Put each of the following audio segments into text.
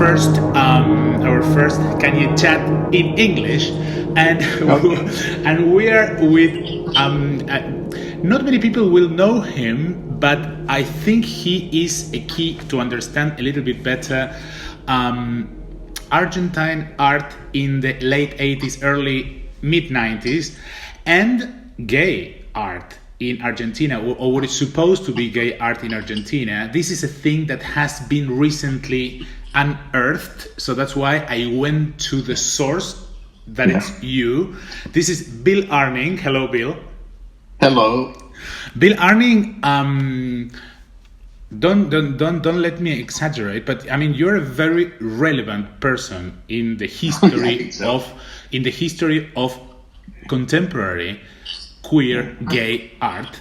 first Cañete chat in English, and and we are with not many people will know him, but I think he is a key to understand a little bit better Argentine art in the late 80s, early mid 90s, and gay art in Argentina, or what is supposed to be gay art in Argentina. This is a thing that has been recently unearthed, so that's why I went to the source, that it's you. This is Bill Arning. Hello, Bill. Hello. Bill Arning, don't let me exaggerate, but I mean, you're a very relevant person in the history of contemporary queer gay art,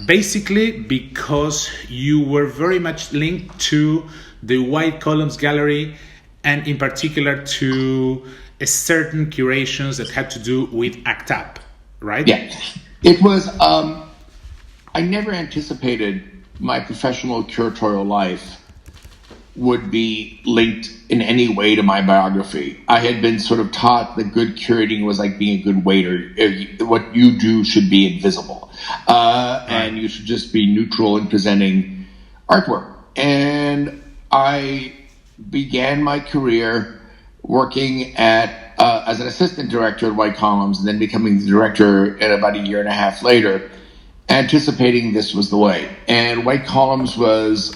basically because you were very much linked to the White Columns Gallery, and in particular to a certain curations that had to do with ACT UP, right? Yeah, it was, I never anticipated my professional curatorial life would be linked in any way to my biography. I had been sort of taught that good curating was like being a good waiter. What you do should be invisible. And you should just be neutral in presenting artwork. And I began my career working at as an assistant director at White Columns, and then becoming the director at about a year and a half later, anticipating this was the way. And White Columns was,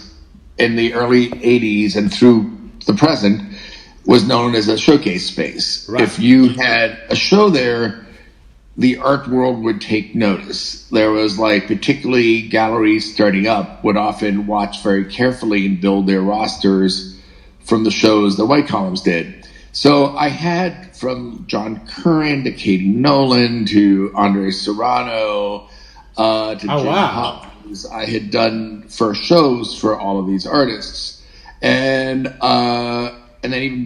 in the early 80s and through the present, was known as a showcase space. Right. If you had a show there, the art world would take notice. There was, like, particularly galleries starting up would often watch very carefully and build their rosters from the shows that White Columns did. So I had, from John Curran to Katie Nolan to Andre Serrano to Jim Hopkins, I had done first shows for all of these artists. And then even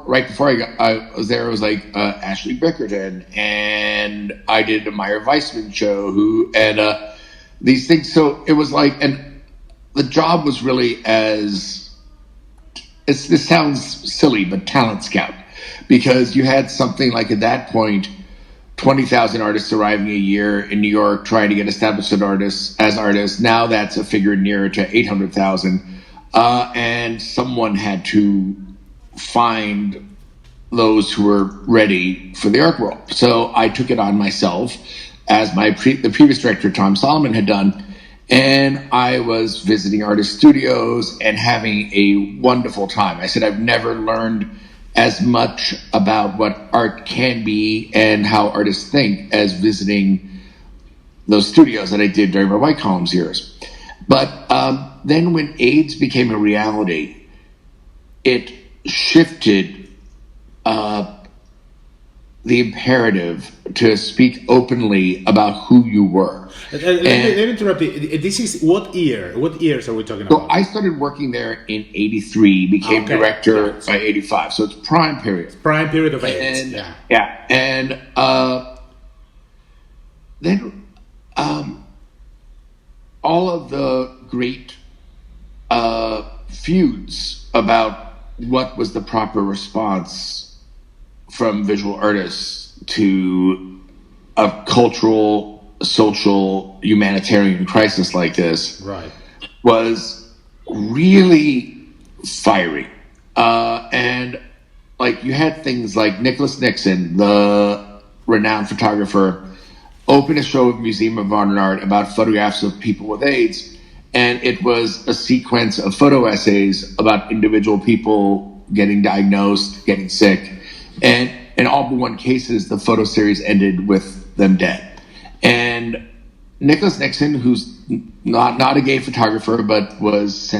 right before I was there, it was like Ashley Bickerton, and I did a Meyer Weissman show, and these things. So it was like, and the job was really this sounds silly, but talent scout, because you had something like, at that point, 20,000 artists arriving a year in New York trying to get established as artists. Now that's a figure nearer to 800,000. And someone had to find those who were ready for the art world. So I took it on myself, as the previous director, Tom Solomon, had done. And I was visiting artist studios and having a wonderful time. I said, I've never learned as much about what art can be and how artists think as visiting those studios that I did during my White Columns years. But then when AIDS became a reality, it shifted the imperative to speak openly about who you were. Let me interrupt you. This is what year? What years are we talking about? So I started working there in 83, became director by 85. So it's prime period. Prime period of AIDS. And then all of the great feuds about what was the proper response from visual artists to a cultural, social, humanitarian crisis like this was really fiery. And like, you had things like Nicholas Nixon, the renowned photographer, open a show at Museum of Modern Art about photographs of people with AIDS, and it was a sequence of photo essays about individual people getting diagnosed, getting sick, and in all but one cases, the photo series ended with them dead. And Nicholas Nixon, who's not a gay photographer, but was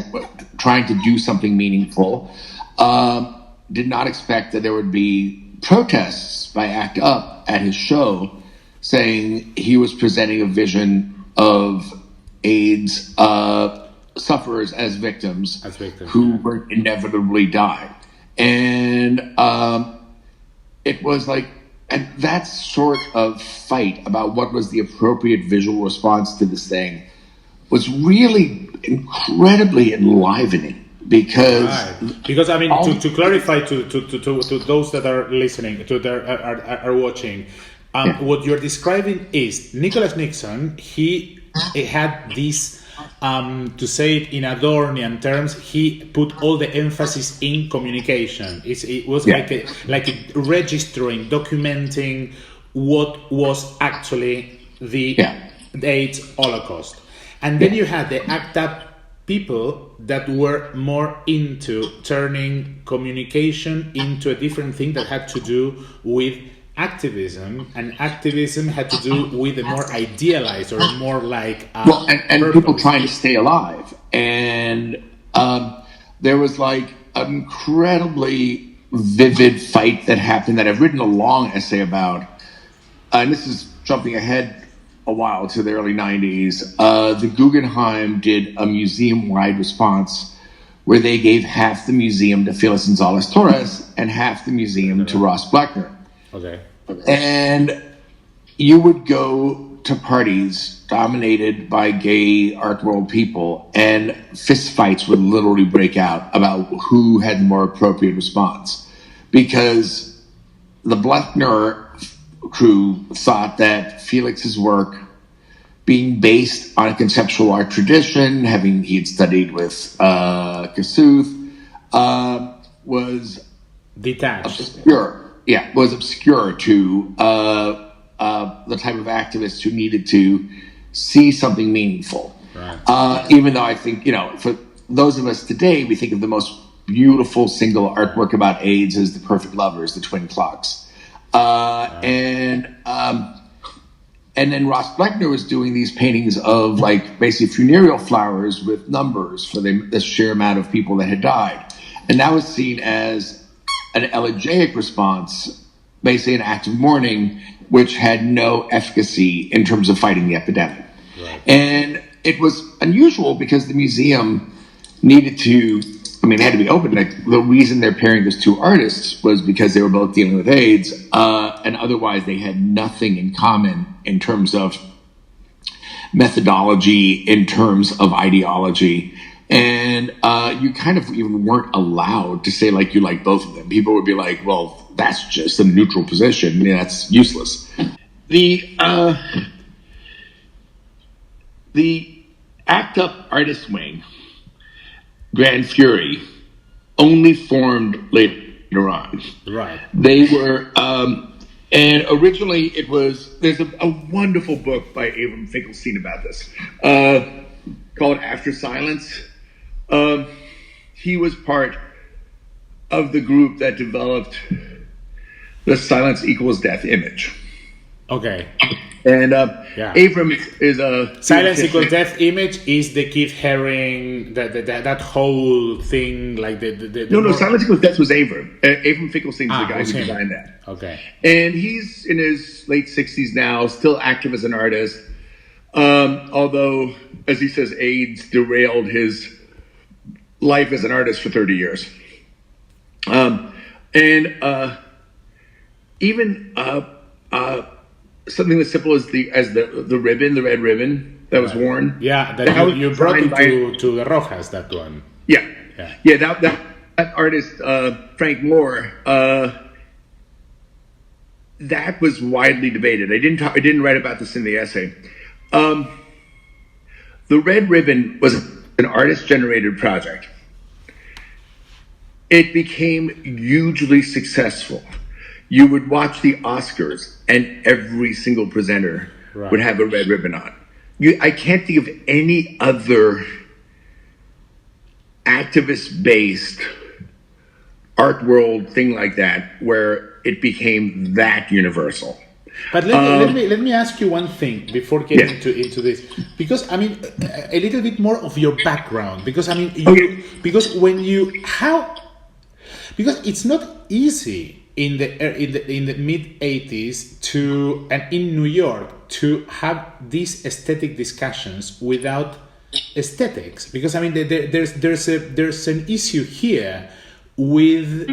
trying to do something meaningful, did not expect that there would be protests by ACT UP at his show, saying he was presenting a vision of AIDS sufferers as victims who would inevitably die. And it was like, and that sort of fight about what was the appropriate visual response to this thing was really incredibly enlivening, because because I mean to clarify to those that are listening, to that are watching, what you're describing is Nicholas Nixon. He had this, to say it in Adornian terms, he put all the emphasis in communication. It was like a registering, documenting what was actually the AIDS Holocaust. And then you had the ACT UP people that were more into turning communication into a different thing that had to do with activism, and activism had to do with a more idealized or more like and people trying to stay alive. And there was like an incredibly vivid fight that happened that I've written a long essay about, and this is jumping ahead a while to the early 90s. The Guggenheim did a museum-wide response where they gave half the museum to Felix Gonzalez Torres and half the museum to Ross Bleckner. Okay. And you would go to parties dominated by gay art world people, and fist fights would literally break out about who had the more appropriate response, because the Bleckner crew thought that Felix's work, being based on a conceptual art tradition, he had studied with Kossuth, was detached, obscure. Yeah, was obscure to the type of activists who needed to see something meaningful. Right. Even though I think, for those of us today, we think of the most beautiful single artwork about AIDS as The Perfect Lovers, the Twin Clocks. And then Ross Bleckner was doing these paintings of like basically funereal flowers with numbers for the sheer amount of people that had died. And that was seen as an elegiac response, basically an act of mourning, which had no efficacy in terms of fighting the epidemic. Right. And it was unusual because the museum needed to, they had to be open. Like, the reason they're pairing those two artists was because they were both dealing with AIDS, and otherwise they had nothing in common in terms of methodology, in terms of ideology. And you kind of even weren't allowed to say, like, you like both of them. People would be like, well, that's just a neutral position. That's useless. The ACT UP artist wing, Grand Fury, only formed later on. Right. They were, and originally there's a wonderful book by Avram Finkelstein about this, called After Silence. He was part of the group that developed the Silence Equals Death image. Okay. And Avram is a Silence Equals Death image is the Keith Haring, that whole thing, like No, Silence Equals Death was Avram. Avram Finkelstein is the guy who designed that. Okay. And he's in his late 60s now, still active as an artist. Although, as he says, AIDS derailed his life as an artist for 30 years. Even something as simple as the ribbon, the red ribbon that was worn. Yeah, that you brought it to the Rojas, that one. Yeah. That artist, Frank Moore, that was widely debated. I didn't write about this in the essay. The red ribbon was an artist-generated project. It became hugely successful. You would watch the Oscars, and every single presenter would have a red ribbon on. I can't think of any other activist-based art world thing like that where it became that universal. But let me ask you one thing before getting into this, because a little bit more of your background, because because it's not easy in the mid 80s and in New York to have these aesthetic discussions without aesthetics, because there's an issue here with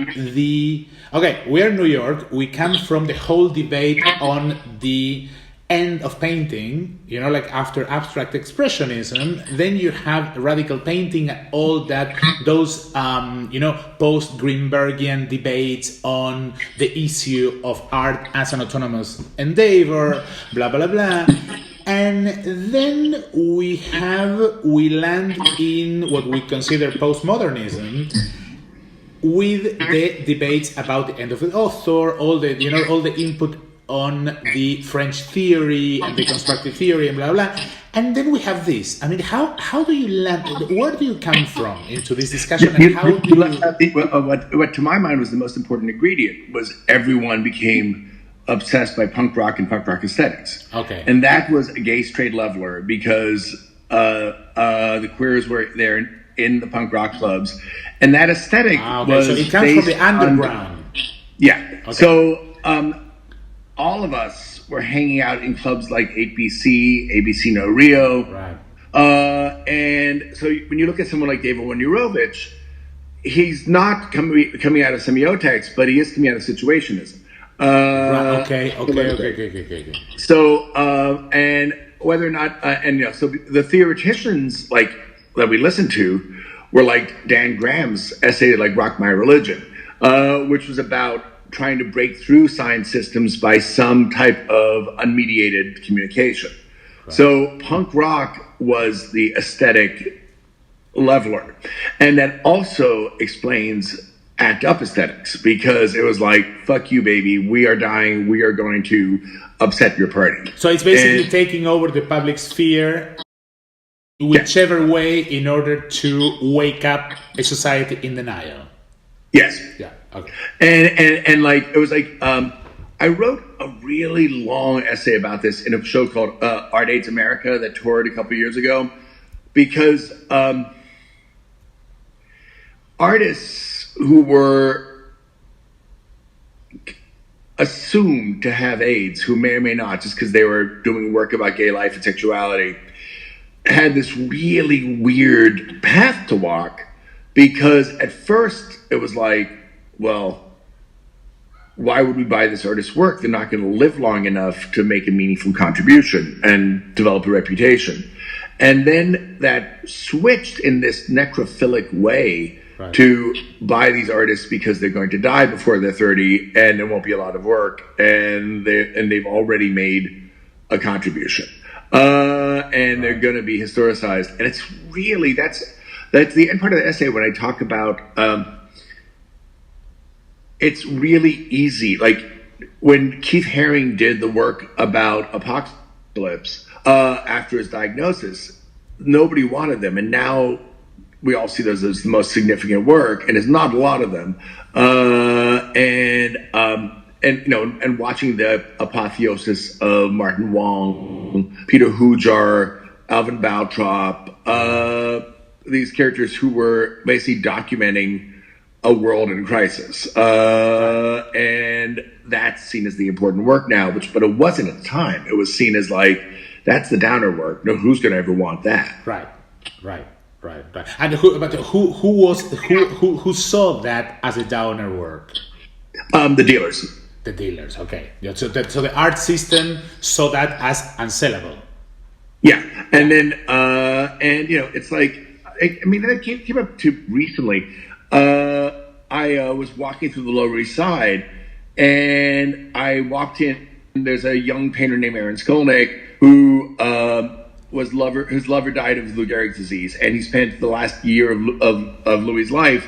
we are New York. We come from the whole debate on the end of painting, you know, like after abstract expressionism, then you have radical painting and all that, those, you know, post-Greenbergian debates on the issue of art as an autonomous endeavor, blah, blah, blah. And then we land in what we consider postmodernism, with the debates about the end of the author, all the input on the French theory and the constructive theory and blah blah. And then we have this. I mean, how do you land? Where do you come from into this discussion? And how do you... What to my mind was the most important ingredient was everyone became obsessed by punk rock and punk rock aesthetics. Okay. And that was a gay straight leveler because the queers were there in the punk rock clubs, and that aesthetic was so it comes from the underground. Yeah. Okay. So all of us were hanging out in clubs like 8BC, ABC No Rio. Right. And so when you look at someone like David Wojnarowicz, he's not coming out of semiotics, but he is coming out of situationism. Right. Okay. So, and whether or not, and you know, so the theoreticians like that we listened to were like Dan Graham's essay, like "Rock My Religion," which was about trying to break through science systems by some type of unmediated communication. Right. So, punk rock was the aesthetic leveler, and that also explains ACT UP aesthetics, because it was like, fuck you, baby, we are dying, we are going to upset your party. So it's basically taking over the public sphere, whichever way, in order to wake up a society in denial. Yes. Yeah. Okay. And like, it was like, I wrote a really long essay about this in a show called Art AIDS America that toured a couple years ago, because artists who were assumed to have AIDS, who may or may not, just because they were doing work about gay life and sexuality, had this really weird path to walk, because at first it was like, well, why would we buy this artist's work? They're not going to live long enough to make a meaningful contribution and develop a reputation. And then that switched in this necrophilic way. Right. To buy these artists because they're going to die before they're 30 and there won't be a lot of work, and they've already made a contribution, and they're going to be historicized. And it's really, that's the end part of the essay when I talk about it's really easy. Like when Keith Haring did the work about Apocalypse after his diagnosis, nobody wanted them, and now we all see those as the most significant work, and it's not a lot of them. And you know, and watching the apotheosis of Martin Wong, Peter Hujar, Alvin Baltrop, these characters who were basically documenting a world in crisis, and that's seen as the important work now. But it wasn't at the time. It was seen as like, that's the downer work. No, who's going to ever want that? Right. And who saw that as a downer work? The dealers. The dealers, okay. Yeah, so the art system saw that as unsellable. Yeah, and then and you know, it's like, I mean, that came up to recently. I was walking through the Lower East Side, and I walked in. And there's a young painter named Aaron Skolnick who whose lover died of Lou Gehrig's disease, and he spent the last year of Louis' life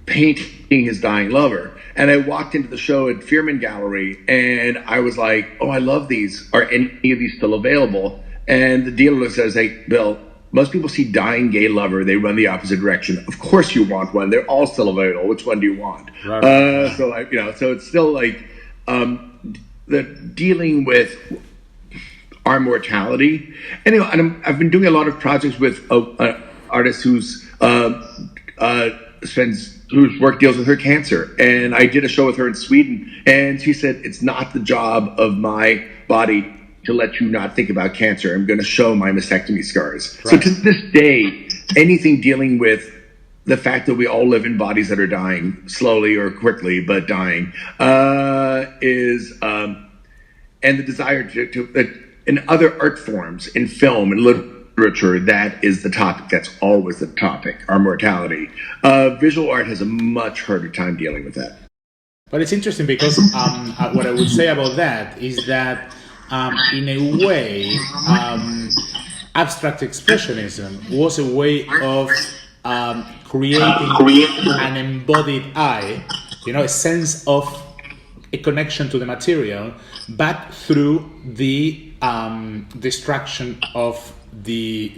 painting his dying lover. And I walked into the show at Fearman Gallery, and I was like, "Oh, I love these. Are any of these still available?" And the dealer says, "Hey, Bill, most people see dying gay lover, they run the opposite direction. Of course you want one. They're all still available. Which one do you want?" Right. So it's still like the dealing with our mortality. And I've been doing a lot of projects with artists whose work deals with her cancer. And I did a show with her in Sweden, and she said, "It's not the job of my body to let you not think about cancer. I'm going to show my mastectomy scars." Right. So to this day, anything dealing with the fact that we all live in bodies that are dying slowly or quickly, but dying, is and the desire to in other art forms, in film and literature, that is the topic. That's always the topic, our mortality. Visual art has a much harder time dealing with that. But it's interesting because what I would say about that is that in a way, abstract expressionism was a way of creating an embodied I, a sense of a connection to the material, but through the destruction of the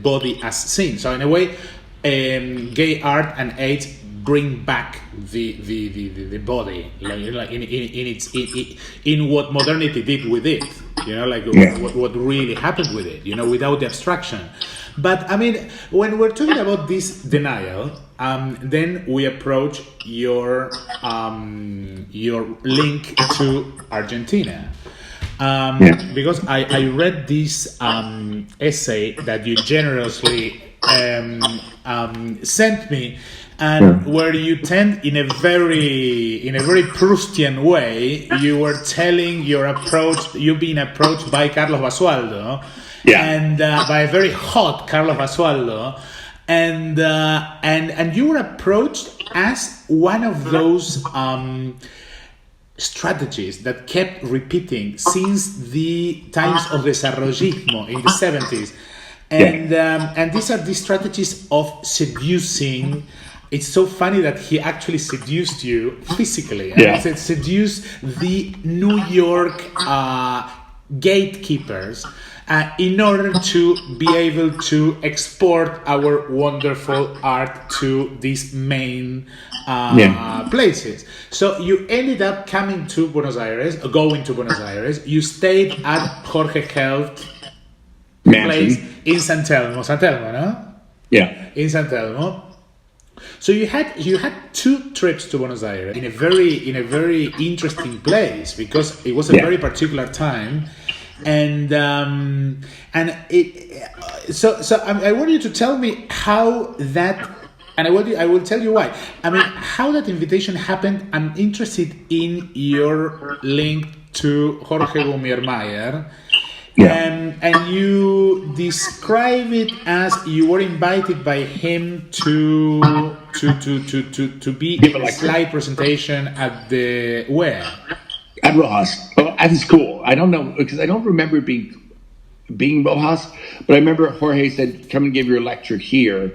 body as seen. So in a way, gay art and AIDS bring back the body, like in what modernity did with it, what really happened with it, without the abstraction. But I mean, when we're talking about this denial, then we approach your link to Argentina. Because I read this essay that you generously sent me, and where you tend in a very Proustian way, you were telling you being approached by Carlos Basualdo, and by a very hot Carlos Basualdo, and you were approached as one of those strategies that kept repeating since the times of desarrollismo in the 70s. And these are the strategies of seducing. It's so funny that he actually seduced you physically. Seduced the New York gatekeepers in order to be able to export our wonderful art to these main places. So you ended up going to Buenos Aires. You stayed at Jorge Helft place in San Telmo, no? Yeah. In San Telmo. So you had 2 trips to Buenos Aires in a very interesting place, because it was a very particular time, and I want you to tell me how that, and I will tell you why. I mean, how that invitation happened. I'm interested in your link to Jorge Gumiermeyer. And you describe it as you were invited by him to be in a slide presentation at the where? At Rojas. At his school. I don't know, because I don't remember being Rojas, but I remember Jorge said, "Come and give your lecture here,"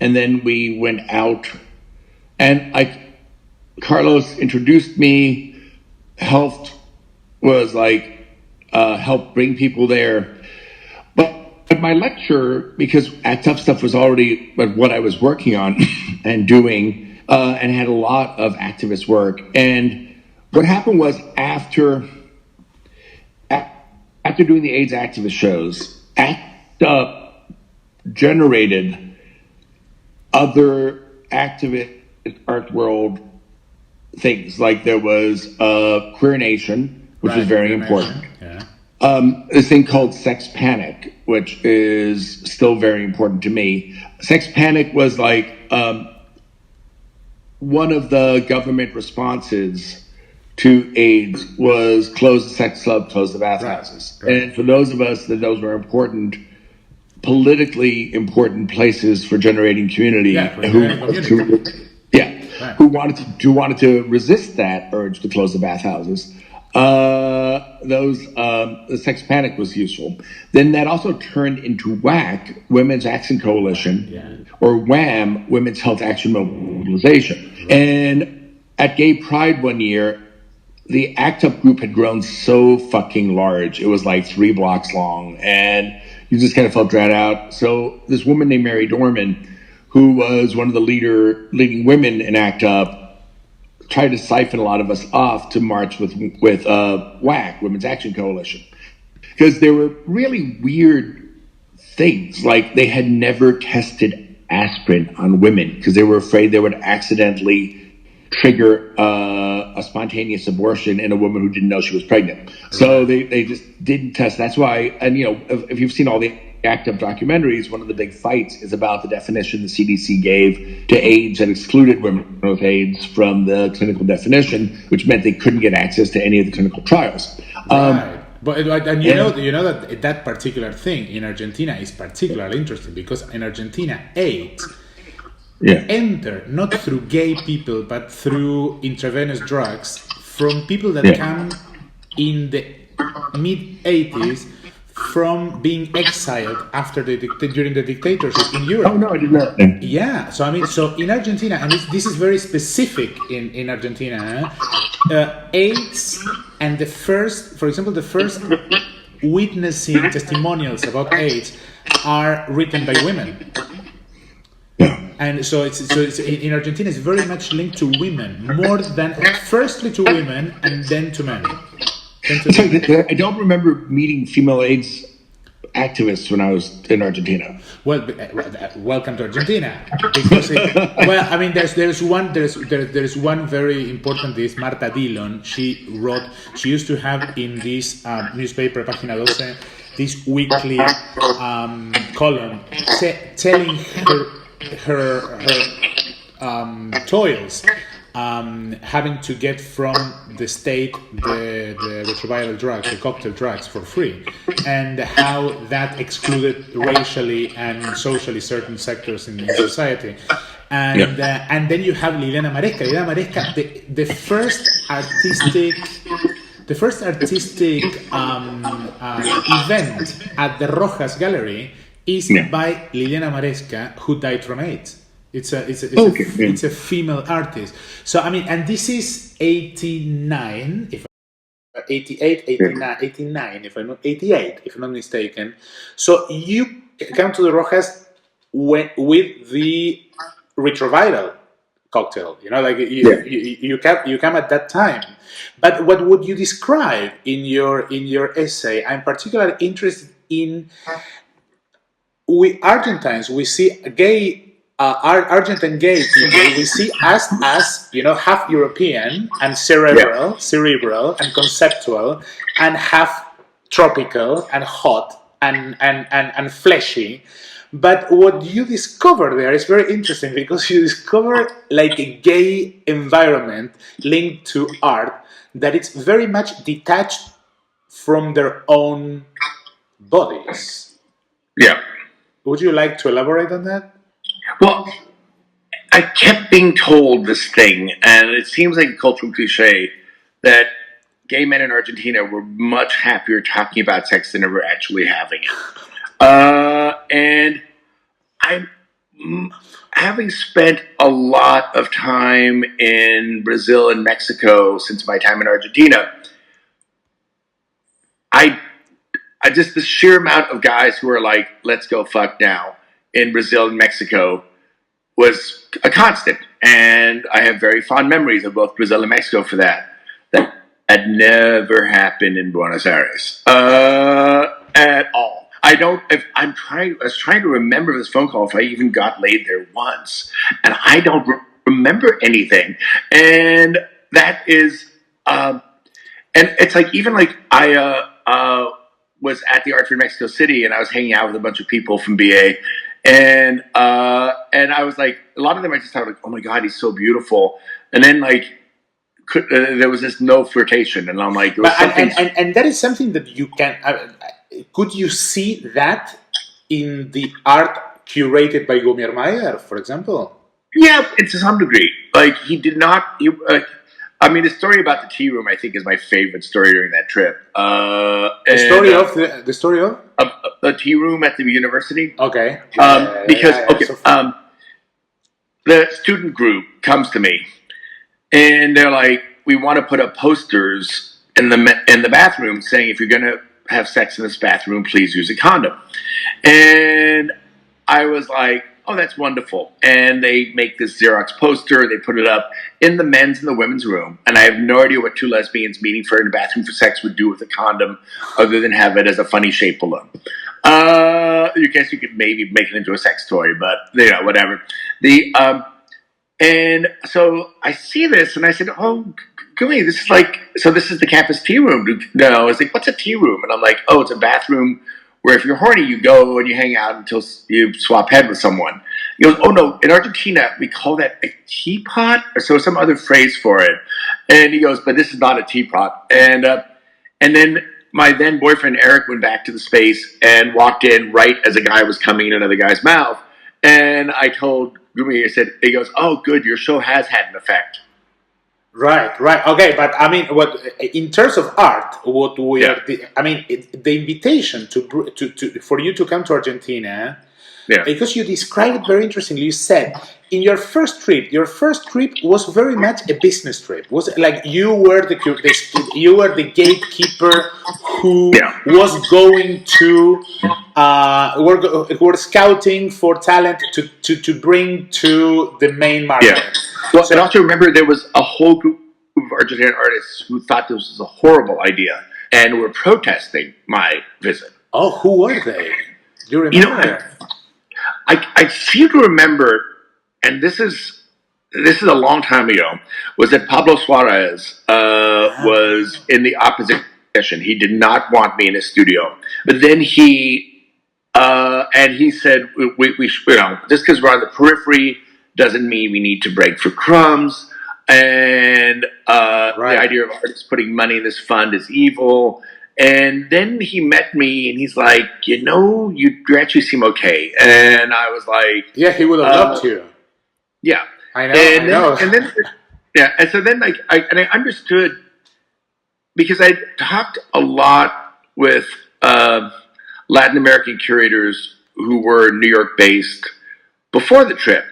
and then we went out, and Carlos introduced me. Helft was help bring people there. But at my lecture, because ACT UP stuff was already what I was working on and doing, and had a lot of activist work. And what happened was after doing the AIDS activist shows, ACT UP generated other activist art world things. Like there was Queer Nation, which was very important. This thing called Sex Panic, which is still very important to me. Sex Panic was one of the government responses to AIDS was close the sex club, close the bathhouses. Right. And for those of us that those were important, politically important places for generating community, who wanted to resist that urge to close the bathhouses. The Sex Panic was useful. Then that also turned into WAC, Women's Action Coalition, or WHAM, Women's Health Action Mobilization. And at Gay Pride one year, the ACT UP group had grown so fucking large. It was 3 blocks long, and you just kind of felt dragged out. So this woman named Mary Dorman, who was one of the leading women in ACT UP, tried to siphon a lot of us off to march with WAC, Women's Action Coalition, because there were really weird things. They had never tested aspirin on women because they were afraid they would accidentally trigger a spontaneous abortion in a woman who didn't know she was pregnant. So they just didn't test. That's why, and if you've seen all the ACT UP documentaries, one of the big fights is about the definition the CDC gave to AIDS that excluded women with AIDS from the clinical definition, which meant they couldn't get access to any of the clinical trials. Right. But and you know that that particular thing in Argentina is particularly interesting because in Argentina, AIDS enter not through gay people but through intravenous drugs from people that come in the mid 80s from being exiled after during the dictatorship in Europe. Oh no, I did not. Yeah, so I mean, so in Argentina, and this is very specific in Argentina, AIDS and the first, for example, the first witnessing testimonials about AIDS are written by women. And so it's in Argentina, it's very much linked to women, more than firstly to women and then to men. I don't remember meeting female AIDS activists when I was in Argentina. Well, welcome to Argentina. Because well, I mean, there's one very important. This Marta Dillon. She used to have in this newspaper, Página 12, this weekly column telling her toils. Having to get from the state the retroviral drugs, the cocktail drugs for free, and how that excluded racially and socially certain sectors in society. And then you have Liliana Maresca. Liliana Maresca, the first artistic event at the Rojas Gallery is by Liliana Maresca, who died from AIDS. It's a female artist. So I mean, and this is 89, 88, 89, 89, if I'm not 88, if I'm not mistaken. So you come to the Rojas with the retroviral cocktail, you know, like you come at that time. But what would you describe in your essay? I'm particularly interested in Argentines. We see Argentine gay people we see as you know, half European and cerebral and conceptual, and half tropical and hot and fleshy. But what you discover there is very interesting, because you discover like a gay environment linked to art that it's very much detached from their own bodies. Yeah. Would you like to elaborate on that? Well, I kept being told this thing, and it seems like a cultural cliche, that gay men in Argentina were much happier talking about sex than ever actually having it. And I'm having spent a lot of time in Brazil and Mexico since my time in Argentina. I just, the sheer amount of guys who are like, let's go fuck now, in Brazil and Mexico was a constant. And I have very fond memories of both Brazil and Mexico for that. That had never happened in Buenos Aires at all. I was trying to remember this phone call if I even got laid there once. And I don't remember anything. And that is, and it's like, even like I was at the Art Fair in Mexico City, and I was hanging out with a bunch of people from BA. And I was like, a lot of them I just thought like, oh my God, he's so beautiful. And then like, there was this no flirtation, and I'm like, it was and that is something that you can. Could you see that in the art curated by Gumier Mayer, for example? Yeah, to some degree. Like he did not. I mean, the story about the tea room, I think, is my favorite story during that trip. The story of the tea room at the university. Okay. The student group comes to me, and they're like, "We want to put up posters in the bathroom saying, if you're going to have sex in this bathroom, please use a condom." And I was like, oh, that's wonderful. And they make this Xerox poster. They put it up in the men's and the women's room. And I have no idea what two lesbians meeting for in a bathroom for sex would do with a condom other than have it as a funny shaped balloon. You guess you could maybe make it into a sex toy, but you know, whatever. And so I see this and I said, oh, Gumi, this is like, so this is the campus tea room. No, I was like, what's a tea room? And I'm like, oh, it's a bathroom where if you're horny, you go and you hang out until you swap head with someone. He goes, oh no, in Argentina, we call that a teapot, or so some other phrase for it. And he goes, but this is not a teapot. And And then my then boyfriend Eric went back to the space and walked in right as a guy was coming in another guy's mouth. And I told Gumi, I said, he goes, "Oh, good, your show has had an effect." Right, right. Okay, but I mean, what in terms of art, what we Yeah. are, I mean, the invitation to for you to come to Argentina, Yeah. because you described it very interestingly. You said in your first trip was very much a business trip. Was it like you were the gatekeeper who Yeah. was going to were scouting for talent to bring to the main market. Yeah. Well, and also remember there was a whole group of Argentine artists who thought this was a horrible idea and were protesting my visit. Oh, who were they? Do you remember? I seem to remember, and this is a long time ago, was that Pablo Suarez was in the opposition. He did not want me in his studio, but then he said, we just because we're on the periphery doesn't mean we need to break for crumbs. And the idea of artists putting money in this fund is evil. And then he met me, and he's like, you actually seem okay. And I was like, yeah, he would have loved you. Yeah, I know. And then, yeah, and so then, I understood because I talked a lot with Latin American curators who were New York based before the trip,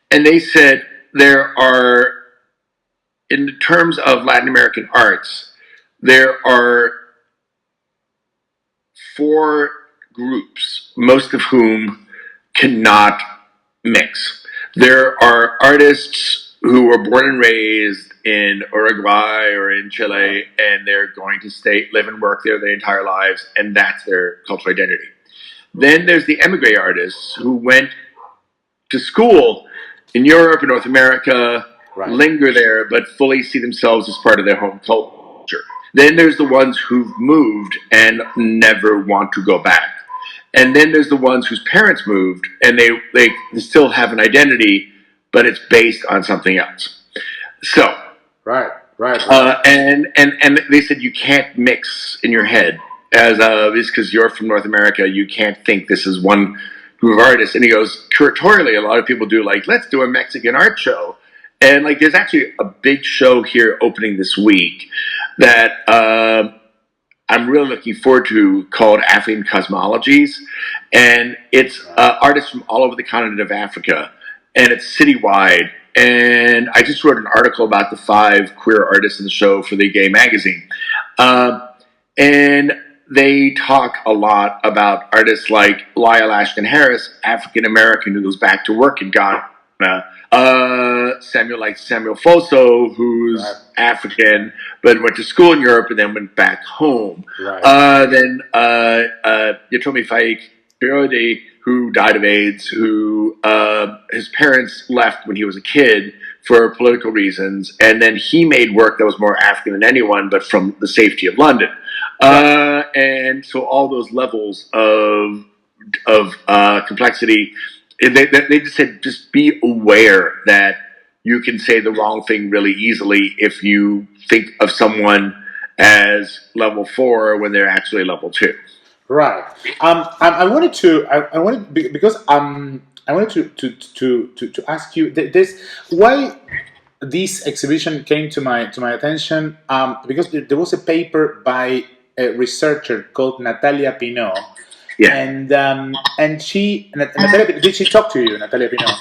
and they said there are, in terms of Latin American arts, there are 4 groups, most of whom cannot mix. There are artists who were born and raised in Uruguay or in Chile, and they're going to live and work there their entire lives, and that's their cultural identity. Then there's the emigre artists who went to school in Europe and North America, linger there, but fully see themselves as part of their home culture. Then there's the ones who've moved and never want to go back. And then there's the ones whose parents moved and they still have an identity, but it's based on something else. So, right. And they said you can't mix in your head as because you're from North America, you can't think this is one group of artists. And he goes, curatorially, a lot of people do let's do a Mexican art show. And there's actually a big show here opening this week that I'm really looking forward to called African Cosmologies. And it's artists from all over the continent of Africa. And it's citywide. And I just wrote an article about the 5 queer artists in the show for the Gay magazine. And they talk a lot about artists like Lyle Ashton Harris, African American, who goes back to work in Ghana. Samuel Foso, who's African, but went to school in Europe and then went back home. Then Yotomi Faik Periode, who died of AIDS, who his parents left when he was a kid for political reasons, and then he made work that was more African than anyone, but from the safety of London. And so all those levels of complexity. They just said, just be aware that you can say the wrong thing really easily if you think of someone as level 4 when they're actually level 2. Right. I wanted to ask you this: why this exhibition came to my attention? Because there was a paper by a researcher called Natalia Pinot. Yeah. And Natalia, did she talk to you, Natalia Pinot?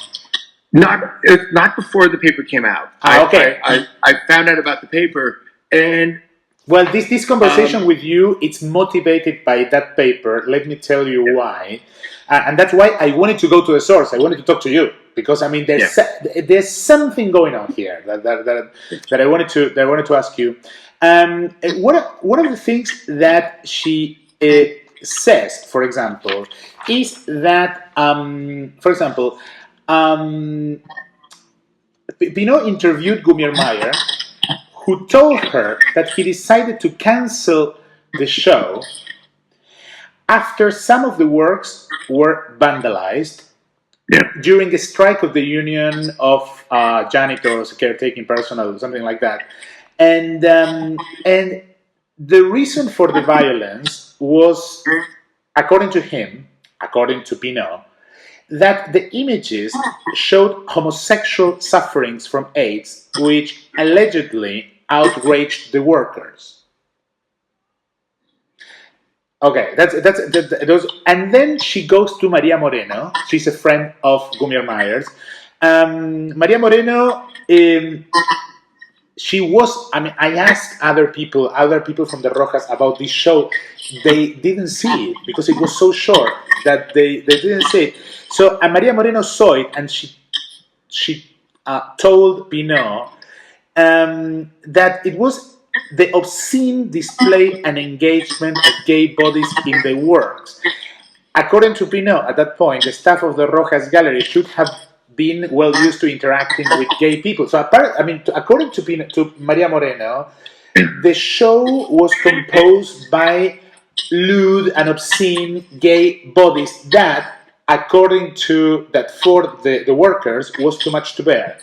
Not before the paper came out. Okay. I found out about the paper, and well, this conversation with you, it's motivated by that paper. Let me tell you why, and that's why I wanted to go to the source. I wanted to talk to you because I mean, there's something going on here that I wanted to ask you. One of the things that she says, for example, is that, Pinot interviewed Gumier Meyer, who told her that he decided to cancel the show after some of the works were vandalized during a strike of the union of janitors, caretaking personnel, something like that. And the reason for the violence was, according to him, according to Pinot, that the images showed homosexual sufferings from AIDS, which allegedly outraged the workers. Okay, those. And then she goes to Maria Moreno. She's a friend of Gummiermeier's. Maria Moreno, she was. I mean, I asked other people from the Rojas about this show. They didn't see it because it was so short that they didn't see it. So Maria Moreno saw it, and she told Pinot that it was the obscene display and engagement of gay bodies in the works. According to Pinot, at that point, the staff of the Rojas Gallery should have been well used to interacting with gay people. So, according to Pinot, to Maria Moreno, the show was composed by lewd and obscene gay bodies that, according to that, for the workers, was too much to bear.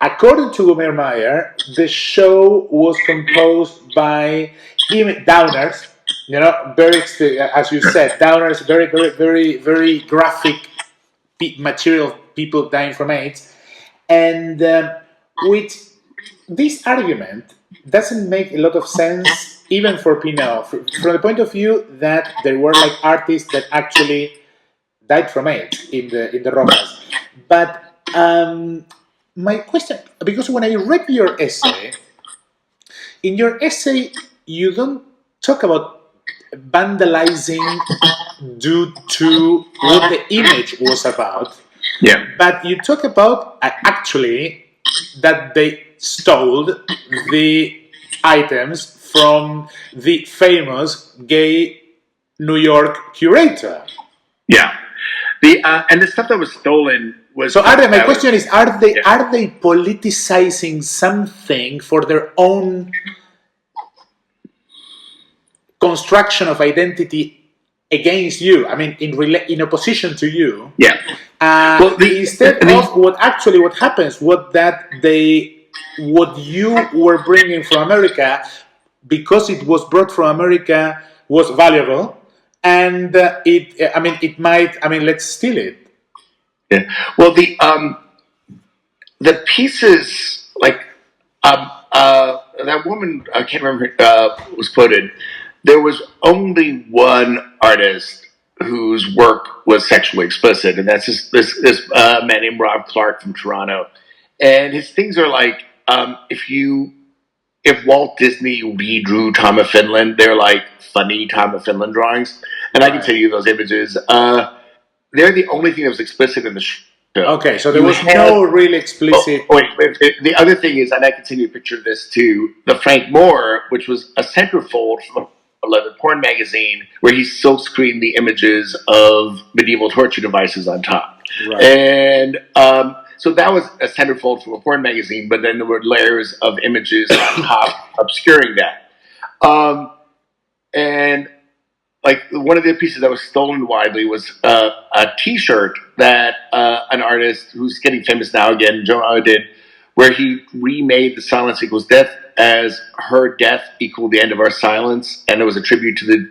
According to Gummiermeier, the show was composed by downers, very, as you said, downers, very, very, very, very graphic material, people dying from AIDS, and with this argument doesn't make a lot of sense, even for Pinot, from the point of view that there were like artists that actually died from AIDS in the Rojas. But my question, because when I read your essay, in your essay you don't talk about vandalizing due to what the image was about. Yeah. But you talk about actually that they stole the items from the famous gay New York curator. Yeah. And the stuff that was stolen was. So my question is: Are they politicizing something for their own construction of identity against you? I mean, in opposition to you. Yeah. Instead of what happens, what you were bringing from America, because it was brought from America, was valuable, and let's steal it. Yeah. Well, the pieces, like that woman, I can't remember, was quoted. There was only one artist whose work was sexually explicit, and that's this man named Rob Clark from Toronto. And his things are like, if Walt Disney redrew Tom of Finland, they're like funny Tom of Finland drawings. And I can send you those images. They're the only thing that was explicit in the show. Okay, so there was no really explicit. Wait. The other thing is, and I can send you a picture of this too, the Frank Moore, which was a centerfold from a porn magazine, where he silk screened the images of medieval torture devices on top. Right. And so that was a centerfold from a porn magazine, but then there were layers of images on top obscuring that. And like one of the pieces that was stolen widely was a T-shirt that an artist who's getting famous now again, Joe did, where he remade "The Silence Equals Death" as "Her death equaled the end of our silence," and it was a tribute to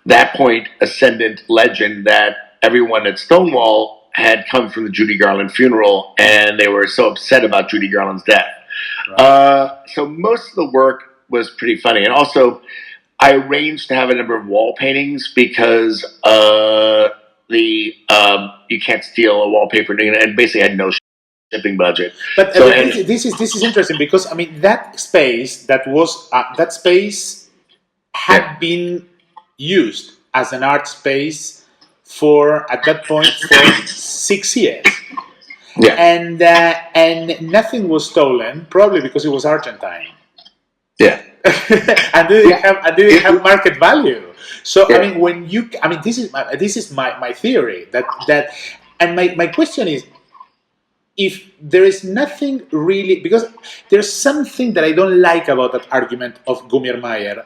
that point ascendant legend that everyone at Stonewall had come from the Judy Garland funeral, and they were so upset about Judy Garland's death. Right. So most of the work was pretty funny, and also I arranged to have a number of wall paintings because you can't steal a wallpaper, and basically had no shipping budget. But this is interesting because I mean that space had been used as an art space at that point for 6 years. Yeah. And nothing was stolen, probably because it was Argentine. Yeah. and didn't have market value. So yeah. This is my theory that and my question is, if there is nothing really, because there's something that I don't like about that argument of Gummiermeier,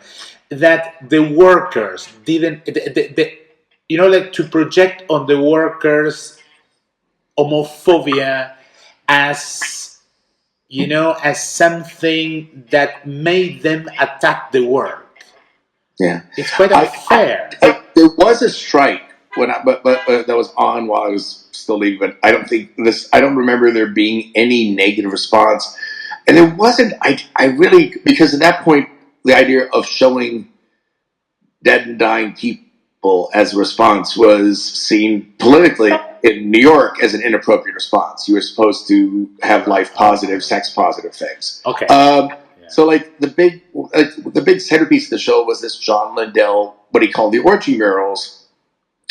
that the workers didn't, to project on the workers homophobia as as something that made them attack the work. Yeah, it's quite unfair. There was a strike but that was on while I was still leaving. But I don't remember there being any negative response, and there wasn't. I really, because at that point the idea of showing dead and dying people as a response was seen politically in New York as an inappropriate response. You were supposed to have life positive, sex positive things. Okay. So like the big centerpiece of the show was this John Lindell, what he called the orgy murals,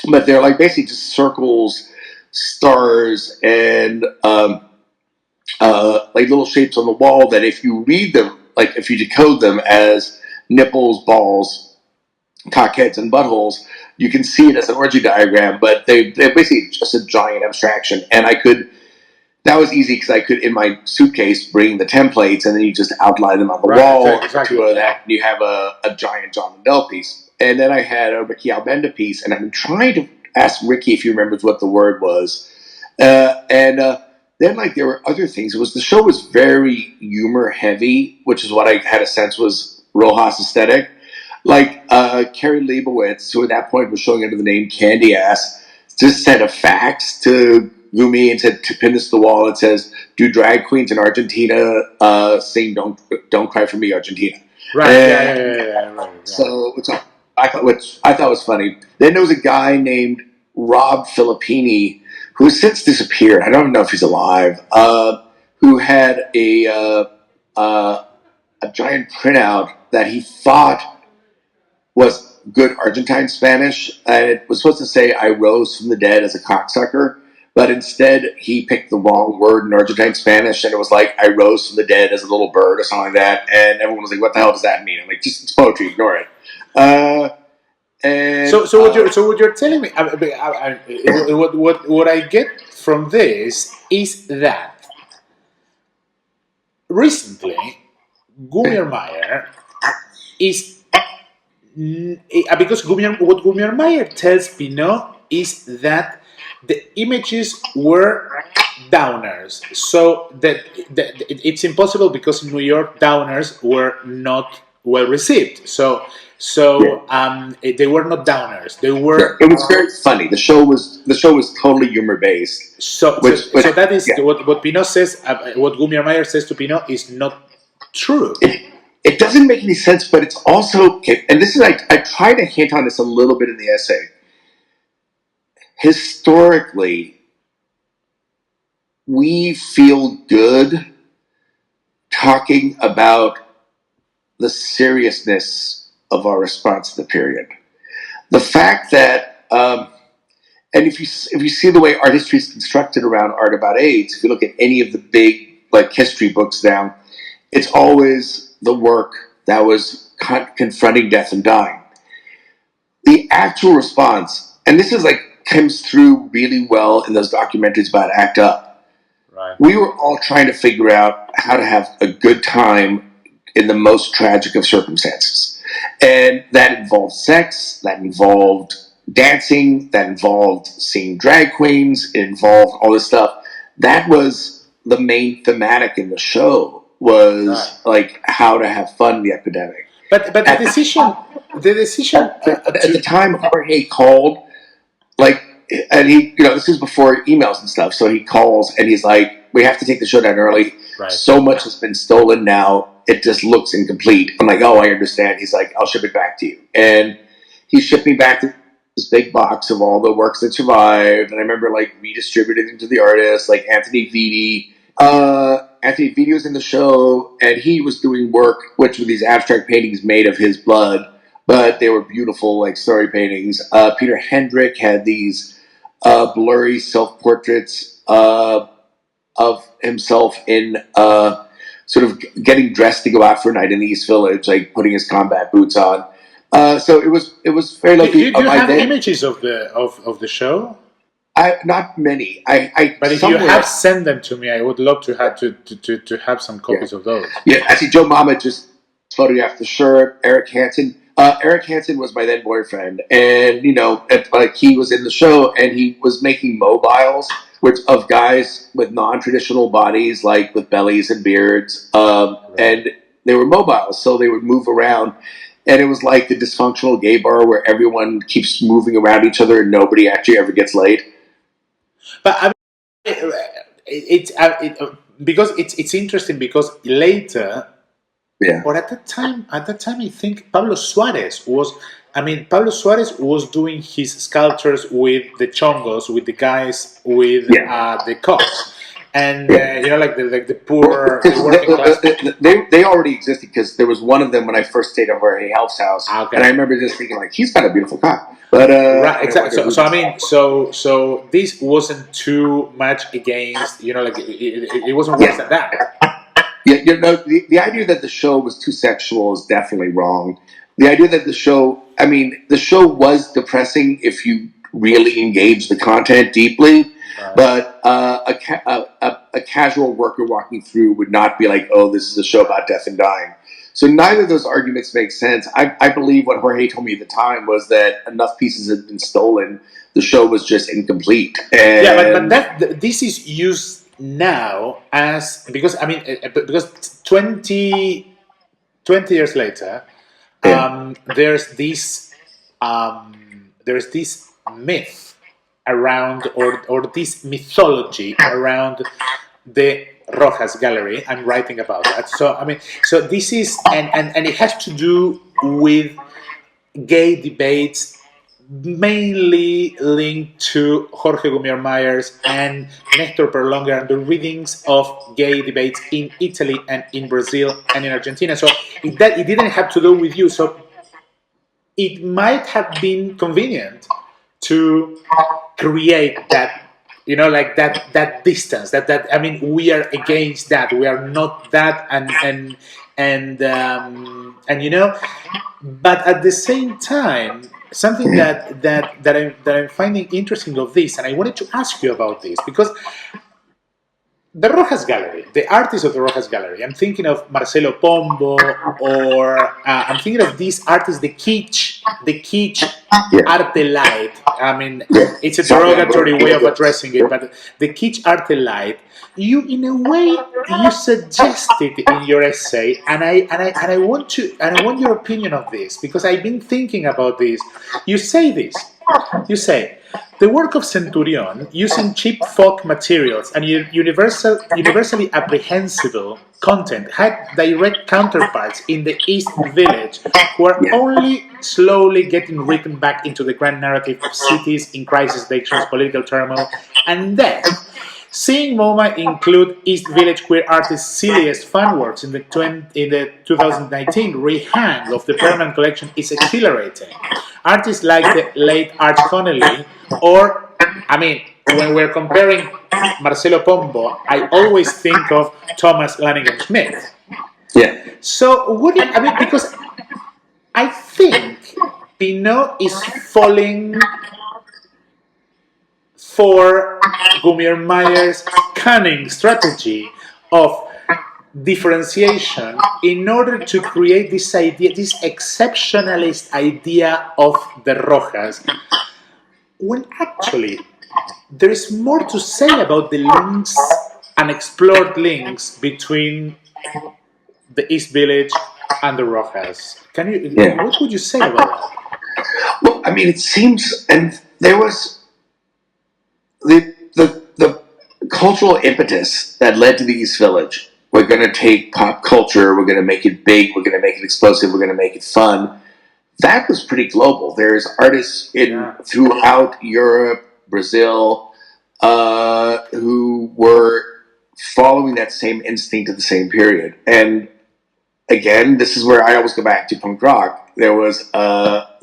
but they're like basically just circles, stars, and like little shapes on the wall that if you read them, like if you decode them as nipples, balls, cockheads, and buttholes, you can see it as an orgy diagram, but they're basically just a giant abstraction. And that was easy because I could, in my suitcase, bring the templates, and then you just outline them on the wall. Exactly. To that, and you have a giant John Lindell piece. And then I had a Ricky Albenda piece, and I've been trying to ask Ricky if he remembers what the word was. Then like there were other things. The show was very humor heavy, which is what I had a sense was Rojas' aesthetic. Like Carrie Leibowitz, who at that point was showing under the name Candy Ass, just sent a fax to Gumi and said to pin this to the wall. It says, "Do drag queens in Argentina sing Don't Cry for Me, Argentina?" Right. Yeah. So which I thought was funny. Then there was a guy named Rob Filippini who has since disappeared. I don't know if he's alive. Who had a giant printout that he thought was good Argentine Spanish, and it was supposed to say "I rose from the dead as a cocksucker," but instead he picked the wrong word in Argentine Spanish, and it was like "I rose from the dead as a little bird" or something like that, and everyone was like, "What the hell does that mean?" I'm like, "Just it's poetry, ignore it." So what you're telling me, what I get from this is that recently Gummiermeier is because what Gummiermeier tells Pinot is that the images were downers, so that it's impossible because in New York downers were not well received. So they were not downers. They were. It was very funny. The show was totally humor based. So that is what Pinot says. What Gummiermeier says to Pinot is not true. It doesn't make any sense, but it's also, and this is, I try to hint on this a little bit in the essay. Historically, we feel good talking about the seriousness of our response to the period. The fact that, and if you see the way art history is constructed around art about AIDS, if you look at any of the big like history books now, it's always the work that was confronting death and dying. The actual response, and this is like comes through really well in those documentaries about ACT UP. Right. We were all trying to figure out how to have a good time in the most tragic of circumstances. And that involved sex, that involved dancing, that involved seeing drag queens, it involved all this stuff. That was the main thematic in the show. Was like how to have fun in the epidemic. But the decision at the time Jorge called, like, and he, this is before emails and stuff, so he calls and he's like, "We have to take the show down early. Right. So much has been stolen now, it just looks incomplete." I'm like, "Oh, I understand." He's like, "I'll ship it back to you," and he shipped me back this big box of all the works that survived, and I remember like redistributing them to the artists, like Anthony Vitti. Anthony Vitti was in the show, and he was doing work which were these abstract paintings made of his blood, but they were beautiful, like story paintings. Peter Hendrick had these blurry self-portraits of himself in sort of getting dressed to go out for a night in the East Village, like putting his combat boots on. So it was very lucky. Do you have images of the show? Not many. But if you have sent them to me, I would love to have some copies of those. Yeah, I see Joe Mama just photographed the shirt. Eric Hansen. Eric Hansen was my then boyfriend, and like he was in the show, and he was making mobiles. which of guys with non-traditional bodies, like with bellies and beards, and they were mobile, so they would move around. And it was like the dysfunctional gay bar where everyone keeps moving around each other and nobody actually ever gets laid. But I mean, because it's interesting because later, or at that time, I think Pablo Suarez was doing his sculptures with the chongos, with the guys with the cocks. And like the poor working class. They already existed because there was one of them when I first stayed over at Helf's house, and I remember just thinking like, he's got a beautiful cock. But right, exactly. So this wasn't too much against, it wasn't worse than that. Yeah, the idea that the show was too sexual is definitely wrong. The idea that the show was depressing if you really engage the content deeply. But a casual worker walking through would not be like, oh, this is a show about death and dying. So neither of those arguments make sense. I believe what Jorge told me at the time was that enough pieces had been stolen. The show was just incomplete. And but this is used now because 20 years later, there's this myth around or this mythology around the Rojas Gallery. I'm writing about that. So this is and it has to do with gay debates, mainly linked to Jorge Gumier Myers and Nestor Perlonga and the readings of gay debates in Italy and in Brazil and in Argentina. So it didn't have to do with you. So it might have been convenient to create that, that distance. That we are against that. We are not that, and but at the same time, something that I'm finding interesting of this, and I wanted to ask you about this because the Rojas Gallery, the artists of the Rojas Gallery, I'm thinking of Marcelo Pombo, or I'm thinking of these artists, the kitsch arte light. It's a derogatory way of addressing it, but the kitsch arte light. You, in a way, you suggested in your essay, and I want your opinion of this because I've been thinking about this. You say this. You say, the work of Centurion, using cheap folk materials and universally apprehensible content, had direct counterparts in the East Village who are only slowly getting written back into the grand narrative of cities in crisis, elections, political turmoil, and death. Seeing MoMA include East Village queer artists' silliest fan works in the 2019 rehang of the permanent collection is exhilarating. Artists like the late Art Connolly, or, when we're comparing Marcelo Pombo, I always think of Thomas Lanigan Smith. Yeah. So, because I think Pinot is falling for Gumier Myers' cunning strategy of differentiation in order to create this idea, this exceptionalist idea of the Rojas, when actually there is more to say about the links, unexplored links between the East Village and the Rojas. What would you say about that? Well, it seems, and there was the cultural impetus that led to the East Village. We're going to take pop culture, we're going to make it big, we're going to make it explosive, we're going to make it fun. That was pretty global. There's artists throughout Europe, Brazil, who were following that same instinct at the same period. And again, this is where I always go back to punk rock. There was everyone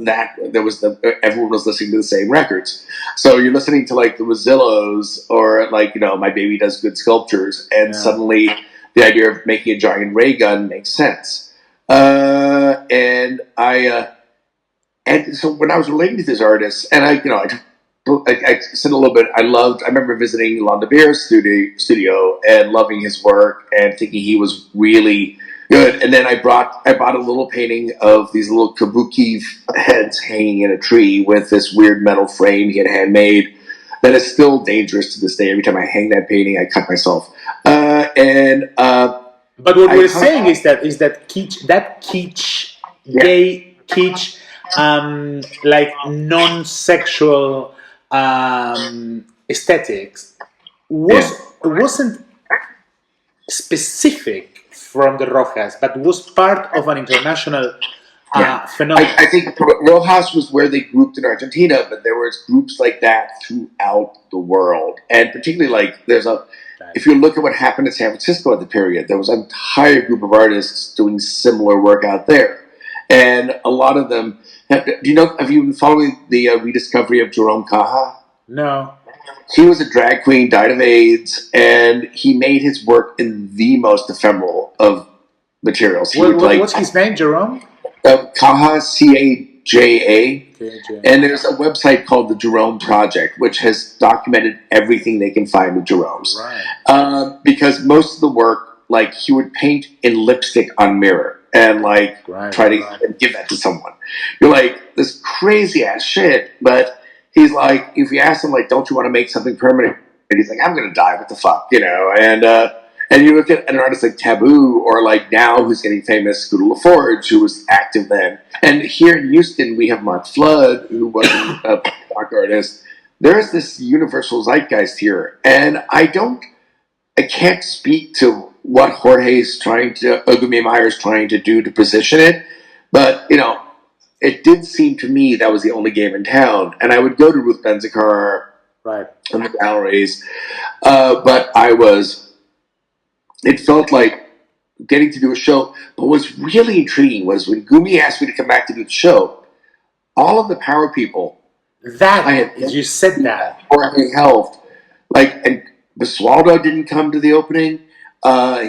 was listening to the same records. So you're listening to like the Rosillos or like, My Baby Does Good Sculptures, and suddenly the idea of making a giant ray gun makes sense. And so when I was relating to this artist, and I said a little bit, I remember visiting Landebier's studio and loving his work and thinking he was really good. And then I bought a little painting of these little kabuki heads hanging in a tree with this weird metal frame he had handmade. that is still dangerous to this day. Every time I hang that painting, I cut myself. But what we're saying is that kitsch, gay kitsch, like non-sexual aesthetics wasn't specific from the Rojas, but was part of an international phenomenon. I think Rojas was where they grouped in Argentina, but there was groups like that throughout the world, and particularly like if you look at what happened in San Francisco at the period, there was an entire group of artists doing similar work out there, and a lot of them. Have you been following the rediscovery of Jerome CAJA? No. He was a drag queen, died of AIDS, and he made his work in the most ephemeral of materials. What's his name, Jerome? CAJA, CAJA. And there's a website called the Jerome Project, which has documented everything they can find with Jerome's. Right. Because most of the work, like, he would paint in lipstick on mirror and try to give that to someone. You're like, this crazy ass shit, but he's like, if you ask him, like, don't you want to make something permanent? And he's like, I'm going to die. What the fuck, And you look at an artist like Taboo, or like now who's getting famous, Scooter LaForge, who was active then. And here in Houston, we have Mark Flood, who was a rock artist. There's this universal zeitgeist here, and I can't speak to what Ogumi Meyer's trying to do to position it, but it did seem to me that was the only game in town, and I would go to Ruth Benzicar, right, in the galleries, but it felt like getting to do a show. But what's really intriguing was when Gumi asked me to come back to do the show, all of the power people you said that or having helped, and Basualdo didn't come to the opening.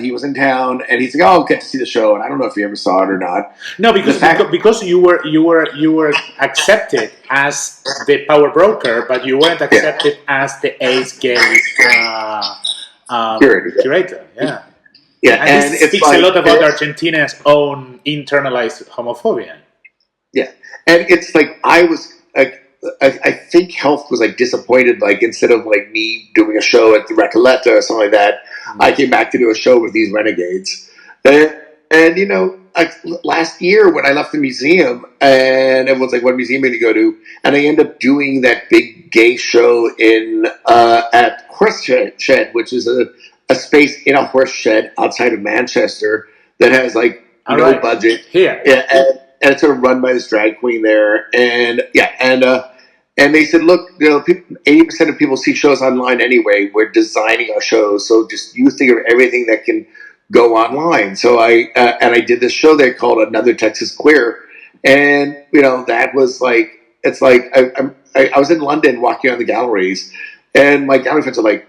He was in town, and he's like, "Oh, I'll get to see the show." And I don't know if you ever saw it or not. No, because you were accepted as the power broker, but you weren't accepted as the ace gay curator. Yeah. And this speaks a lot about Argentina's own internalized homophobia. Yeah, and it's like I think Health was disappointed. Instead of me doing a show at the Recoleta or something like that, I came back to do a show with these renegades. And last year when I left the museum, and everyone's like, "What museum are you going to go to?" And I end up doing that big gay show at Horse Shed, which is a space in a horse shed outside of Manchester that has no budget. Here. Yeah, and it's sort of run by this drag queen there, and they said, look, 80% of people see shows online anyway. We're designing our shows, so just you think of everything that can go online. So I did this show there called Another Texas Queer, and that was I was in London walking around the galleries, and my gallery friends are like,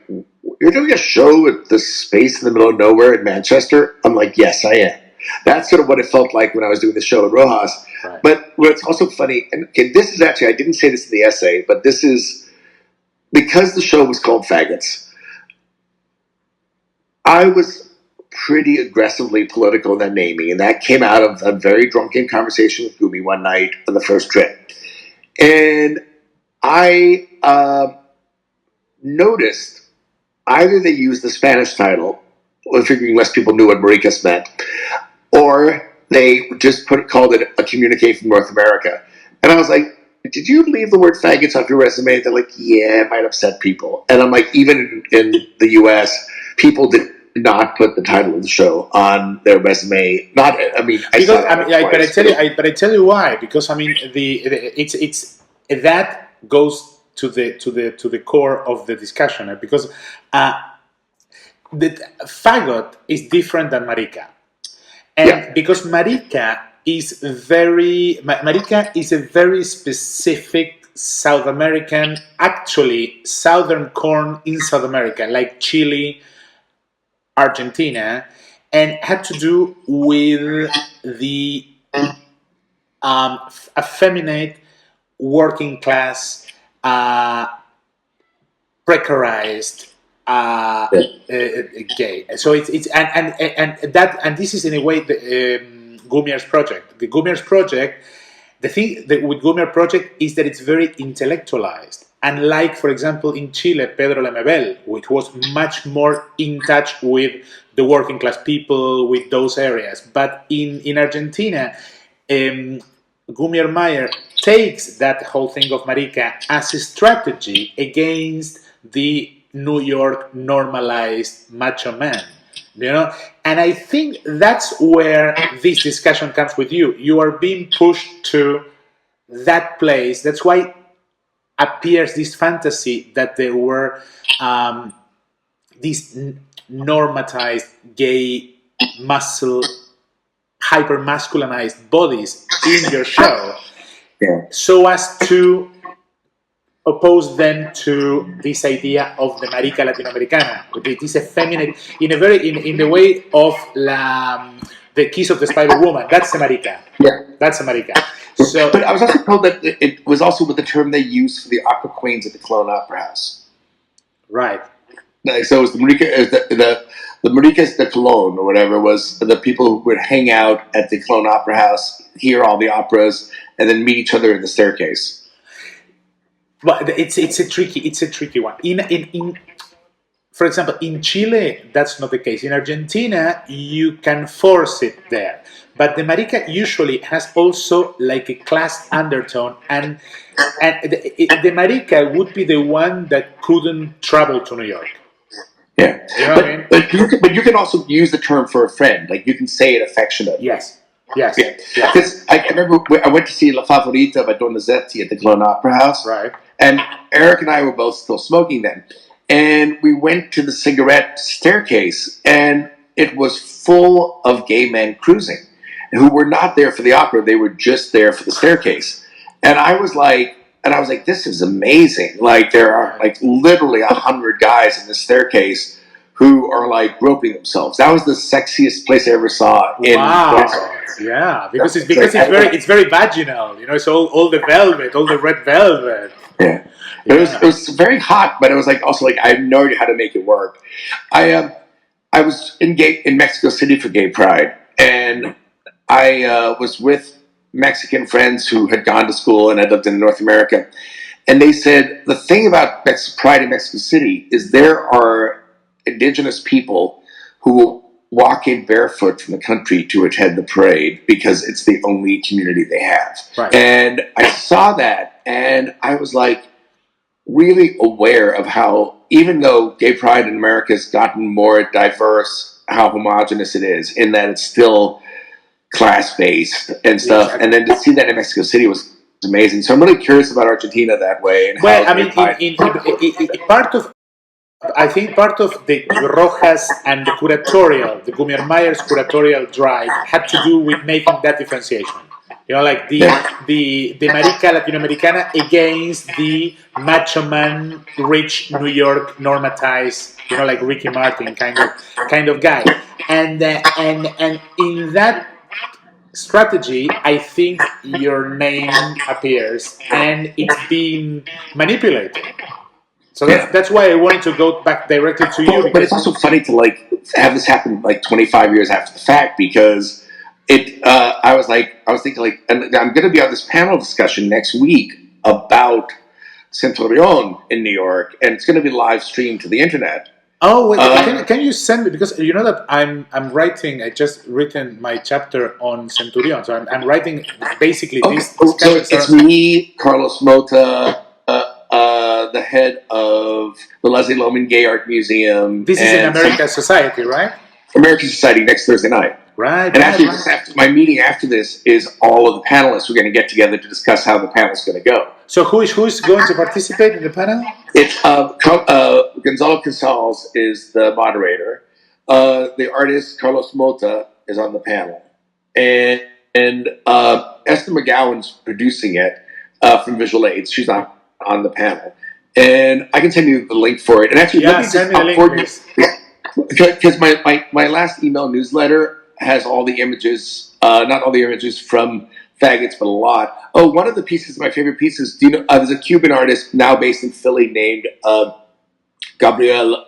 "You're doing a show at this space in the middle of nowhere in Manchester?" I'm like, "Yes, I am." That's sort of what it felt like when I was doing the show at Rojas. Right. But what's also funny, and this is actually, I didn't say this in the essay, but this is because the show was called Faggots. I was pretty aggressively political in that naming, and that came out of a very drunken conversation with Gumi one night on the first trip. And I noticed either they used the Spanish title, figuring less people knew what Maricas meant, or they just called it a communique from North America. And I was like, "Did you leave the word faggots off your resume?" They're like, "Yeah, it might upset people." And I'm like, even in the US, people did not put the title of the show on their resume. But I tell you why. Because it's that goes to the core of the discussion. Because the faggot is different than marica. And because marica is a very specific South American, actually southern corn in South America, like Chile, Argentina, and had to do with the effeminate, working class, precarized, gay. So it's and this is in a way the Gumier's project. The Gumier's project, the thing with Gumier project is that it's very intellectualized, unlike, for example, in Chile, Pedro Lemebel, which was much more in touch with the working class people, with those areas. But in Argentina, Gumier Meyer takes that whole thing of marica as a strategy against the New York normalized macho man, and I think that's where this discussion comes with you. You are being pushed to that place. That's why appears this fantasy that there were these normatized gay muscle hyper masculinized bodies in your show, so as to oppose them to this idea of the marica latinoamericana. It is effeminate in a very in the way of the Kiss of the Spider Woman. That's a marica. Yeah, that's a marica. So, but I was also told that it was also with the term they used for the opera queens at the Cologne Opera House. Right. So it was the marica, the maricas de Cologne or whatever was the people who would hang out at the Cologne Opera House, hear all the operas, and then meet each other in the staircase. But it's a tricky one. In for example, in Chile, that's not the case. In Argentina, you can force it there. But the marica usually has also like a class undertone, and the marica would be the one that couldn't travel to New York. Yeah, you know what I mean? But you can also use the term for a friend. Like you can say it affectionately. Yes. Because I remember I went to see La Favorita by Donizetti at the Cologne Opera House. Right. And Eric and I were both still smoking then. And we went to the cigarette staircase, and it was full of gay men cruising who were not there for the opera. They were just there for the staircase. And I was like, this is amazing. Like, there are like literally 100 guys in the staircase who are like groping themselves. That was the sexiest place I ever saw. Wow. Yeah, because it's very vaginal. It's all the velvet, all the red velvet. Yeah. It was very hot, but it was like also like I had no idea how to make it work. I was in Mexico City for Gay Pride, and I was with Mexican friends who had gone to school and had lived in North America, and they said the thing about Pride in Mexico City is there are indigenous people who will walk in barefoot from the country to attend the parade because it's the only community they have. Right. And I saw that, and I was like really aware of how, even though gay pride in America has gotten more diverse, how homogenous it is, in that it's still class-based and stuff. Yeah. And then to see that in Mexico City was amazing. So I'm really curious about Argentina that way. And well, I mean, I think part of the Rojas and the curatorial, the Gumier Meyer's curatorial drive had to do with making that differentiation. Like the marica latinoamericana against the macho man, rich New York normatized, like Ricky Martin kind of guy, and in that strategy, I think your name appears, and it's being manipulated. So that's why I wanted to go back directly to you. But it's also funny to like have this happen like 25 years after the fact, because I was thinking like, and I'm going to be on this panel discussion next week about Centurion in New York, and it's going to be live streamed to the internet. Oh, wait, can you send me, because you know that I'm writing. I just written my chapter on Centurion, so I'm writing basically this. So it's me, Carlos Mota, the head of the Leslie Lohman Gay Art Museum. This is in American Society, right? American Society next Thursday night. Right. And actually, my meeting after this is all of the panelists. We're going to get together to discuss how the panel's going to go. So who's going to participate in the panel? It's Gonzalo Casals is the moderator. The artist Carlos Mota is on the panel, and Esther McGowan's producing it from Visual Aids. She's on the panel, and I can send you the link for it. And actually, let me send me the link, please. Because my last email newsletter has all the images, not all the images from Faggots, but a lot. Oh, one of the pieces, my favorite pieces, do you know, there's a Cuban artist now based in Philly named Gabriel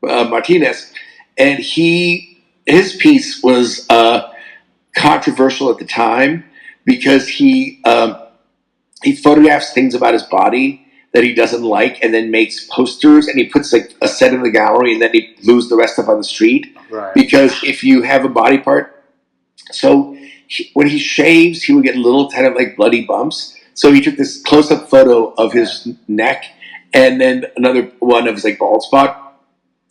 Martinez, and his piece was controversial at the time because he photographs things about his body that he doesn't like, and then makes posters, and he puts like a set in the gallery, and then he glues the rest up on the street. Right. Because if you have a body part, so when he shaves, he would get little kind of like bloody bumps. So he took this close-up photo of his neck, and then another one of his like bald spot,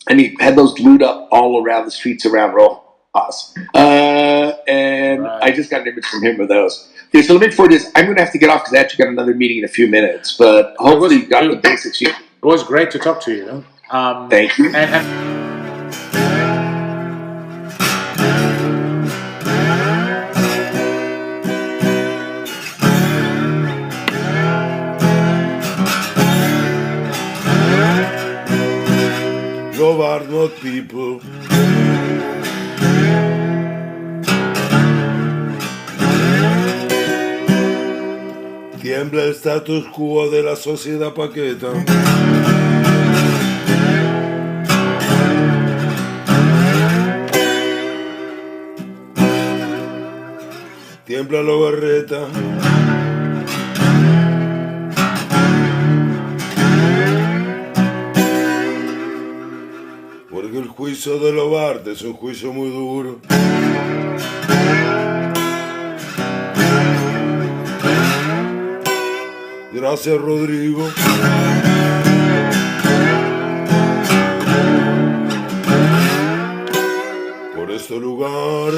and he had those glued up all around the streets around Rojas. And I just got an image from him with those. Okay, so let me forward this. I'm going to have to get off because I actually got another meeting in a few minutes, but hopefully you got the basics. It was great to talk to you. Thank you. Love are not people. Tiembla el status quo de la sociedad paqueta. Tiembla la barreta. Porque el juicio de los Bart es un juicio muy duro. Gracias, Rodrigo. Por este lugar.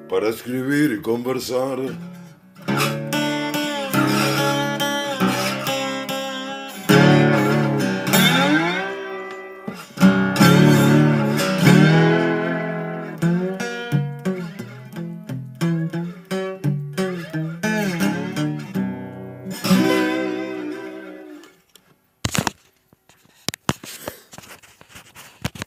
Para escribir y conversar.